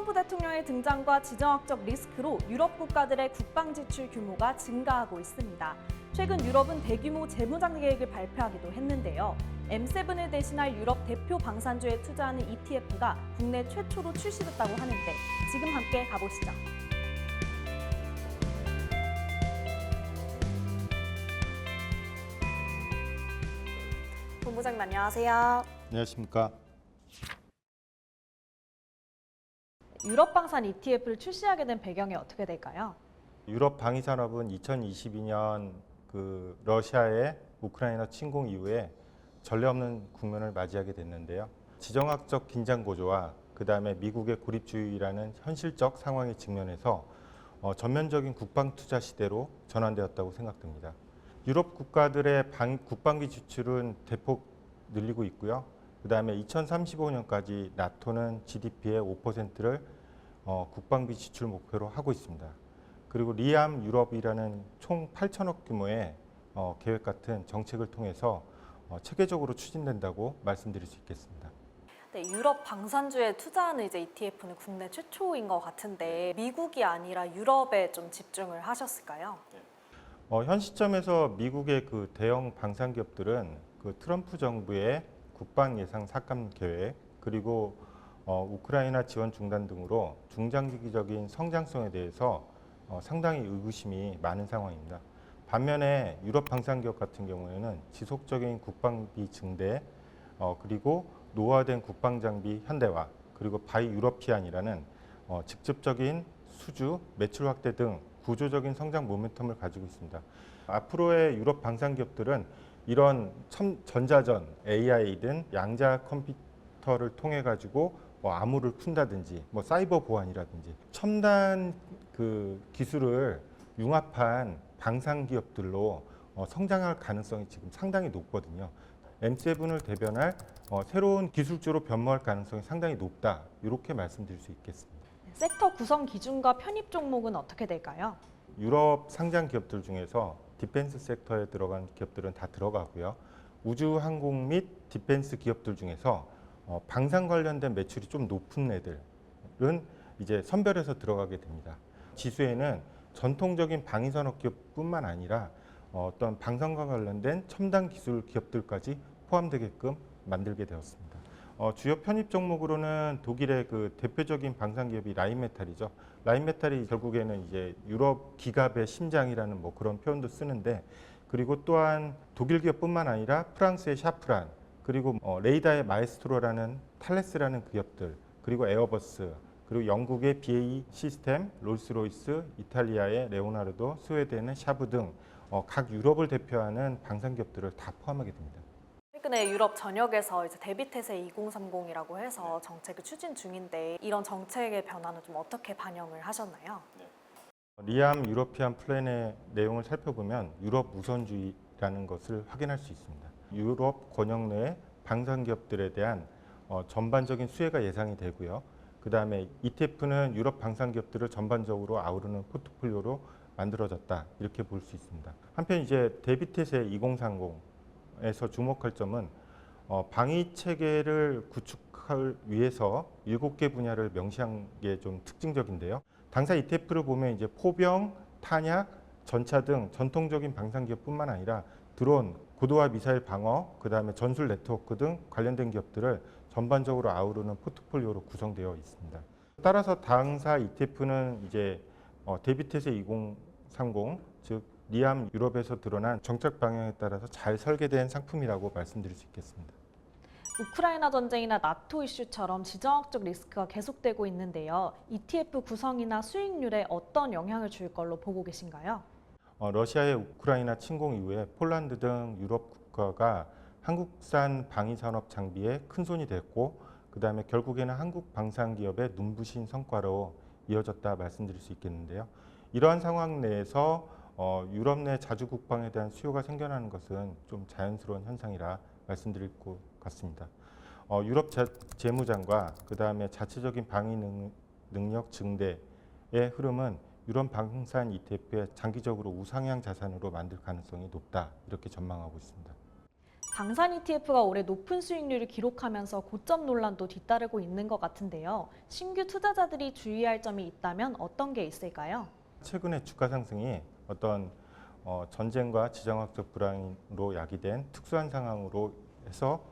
트럼프 대통령의 등장과 지정학적 리스크로 유럽 국가들의 국방 지출 규모가 증가하고 있습니다. 최근 유럽은 대규모 재무장 계획을 발표하기도 했는데요. M7을 대신할 유럽 대표 방산주에 투자하는 ETF가 국내 최초로 출시됐다고 하는데 지금 함께 가보시죠. 본부장님 안녕하세요. 안녕하십니까. 유럽 방산 ETF를 출시하게 된 배경이 어떻게 될까요? 유럽 방위 산업은 2022년 러시아의 우크라이나 침공 이후에 전례 없는 국면을 맞이하게 됐는데요. 지정학적 긴장 고조와 그다음에 미국의 고립주의라는 현실적 상황에 직면해서 전면적인 국방 투자 시대로 전환되었다고 생각됩니다. 유럽 국가들의 국방비 지출은 대폭 늘리고 있고요. 그다음에 2035년까지 나토는 GDP의 5%를 국방비 지출 목표로 하고 있습니다. 그리고 리암 유럽이라는 총 8천억 규모의 계획 같은 정책을 통해서 체계적으로 추진된다고 말씀드릴 수 있겠습니다. 네, 유럽 방산주에 투자하는 ETF는 국내 최초인 것 같은데 미국이 아니라 유럽에 좀 집중을 하셨을까요? 현 시점에서 미국의 대형 방산 기업들은 트럼프 정부의 국방 예산 삭감 계획 그리고 우크라이나 지원 중단 등으로 중장기적인 성장성에 대해서 상당히 의구심이 많은 상황입니다. 반면에 유럽 방산기업 같은 경우에는 지속적인 국방비 증대 그리고 노후화된 국방장비 현대화 그리고 바이 유러피안이라는 직접적인 수주, 매출 확대 등 구조적인 성장 모멘텀을 가지고 있습니다. 앞으로의 유럽 방산기업들은 이런 전자전, AI든 양자 컴퓨터를 통해 가지고 암호를 푼다든지 사이버 보안이라든지 첨단 기술을 융합한 방산 기업들로 성장할 가능성이 지금 상당히 높거든요. M7을 대변할 새로운 기술주로 변모할 가능성이 상당히 높다. 이렇게 말씀드릴 수 있겠습니다. 섹터 구성 기준과 편입 종목은 어떻게 될까요? 유럽 상장 기업들 중에서 디펜스 섹터에 들어간 기업들은 다 들어가고요. 우주 항공 및 디펜스 기업들 중에서 방산 관련된 매출이 좀 높은 애들은 이제 선별해서 들어가게 됩니다. 지수에는 전통적인 방위산업 기업뿐만 아니라 어떤 방산과 관련된 첨단 기술 기업들까지 포함되게끔 만들게 되었습니다. 주요 편입 종목으로는 독일의 대표적인 방산 기업이 라인메탈이죠. 라인메탈이 결국에는 이제 유럽 기갑의 심장이라는 그런 표현도 쓰는데, 그리고 또한 독일 기업뿐만 아니라 프랑스의 샤프란, 그리고 레이다의 마에스트로라는 탈레스라는 기업들, 그리고 에어버스, 그리고 영국의 BAE 시스템, 롤스로이스, 이탈리아의 레오나르도, 스웨덴의 샤브 등 각 유럽을 대표하는 방산 기업들을 다 포함하게 됩니다. 최근에 유럽 전역에서 대비태세 2030이라고 해서 정책을 추진 중인데 이런 정책의 변화는 좀 어떻게 반영을 하셨나요? 리암 유러피안 플랜의 내용을 살펴보면 유럽 우선주의라는 것을 확인할 수 있습니다. 유럽 권역 내 방산 기업들에 대한 전반적인 수혜가 예상이 되고요. 그다음에 ETF는 유럽 방산 기업들을 전반적으로 아우르는 포트폴리오로 만들어졌다, 이렇게 볼 수 있습니다. 한편 이제 대비태세 2030에서 주목할 점은 방위 체계를 구축하기 위해서 7개 분야를 명시한 게 좀 특징적인데요. 당사 ETF를 보면 이제 포병, 탄약, 전차 등 전통적인 방산 기업뿐만 아니라 드론, 고도화 미사일 방어, 그다음에 전술 네트워크 등 관련된 기업들을 전반적으로 아우르는 포트폴리오로 구성되어 있습니다. 따라서 당사 ETF는 이제 대비태세 2030, 즉 리암 유럽에서 드러난 정책 방향에 따라서 잘 설계된 상품이라고 말씀드릴 수 있겠습니다. 우크라이나 전쟁이나 나토 이슈처럼 지정학적 리스크가 계속되고 있는데요. ETF 구성이나 수익률에 어떤 영향을 줄 걸로 보고 계신가요? 러시아의 우크라이나 침공 이후에 폴란드 등 유럽 국가가 한국산 방위산업 장비에 큰 손이 됐고, 그다음에 결국에는 한국 방산기업의 눈부신 성과로 이어졌다 말씀드릴 수 있겠는데요. 이러한 상황 내에서 유럽 내 자주 국방에 대한 수요가 생겨나는 것은 좀 자연스러운 현상이라 말씀드릴 것 같습니다. 유럽 재무장과 그다음에 자체적인 방위 능력 증대의 흐름은 유럽 방산 ETF의 장기적으로 우상향 자산으로 만들 가능성이 높다, 이렇게 전망하고 있습니다. 방산 ETF가 올해 높은 수익률을 기록하면서 고점 논란도 뒤따르고 있는 것 같은데요. 신규 투자자들이 주의할 점이 있다면 어떤 게 있을까요? 최근에 주가 상승이 어떤 전쟁과 지정학적 불안으로 야기된 특수한 상황으로 해서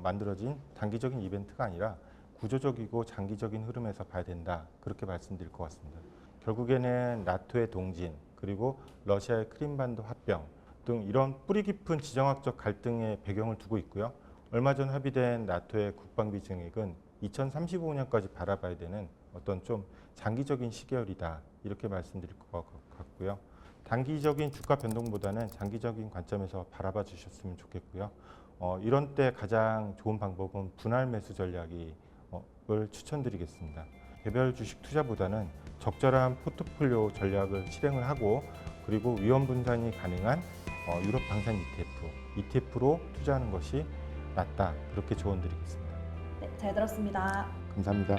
만들어진 단기적인 이벤트가 아니라 구조적이고 장기적인 흐름에서 봐야 된다. 그렇게 말씀드릴 것 같습니다. 결국에는 나토의 동진, 그리고 러시아의 크림반도 합병 등 이런 뿌리 깊은 지정학적 갈등의 배경을 두고 있고요. 얼마 전 합의된 나토의 국방비 증액은 2035년까지 바라봐야 되는 어떤 좀 장기적인 시계열이다. 이렇게 말씀드릴 것 같고요. 단기적인 주가 변동보다는 장기적인 관점에서 바라봐 주셨으면 좋겠고요. 이런 때 가장 좋은 방법은 분할 매수 전략을 추천드리겠습니다. 개별 주식 투자보다는 적절한 포트폴리오 전략을 실행을 하고 그리고 위험 분산이 가능한 유럽 방산 ETF로 투자하는 것이 낫다. 그렇게 조언드리겠습니다. 네, 잘 들었습니다. 감사합니다.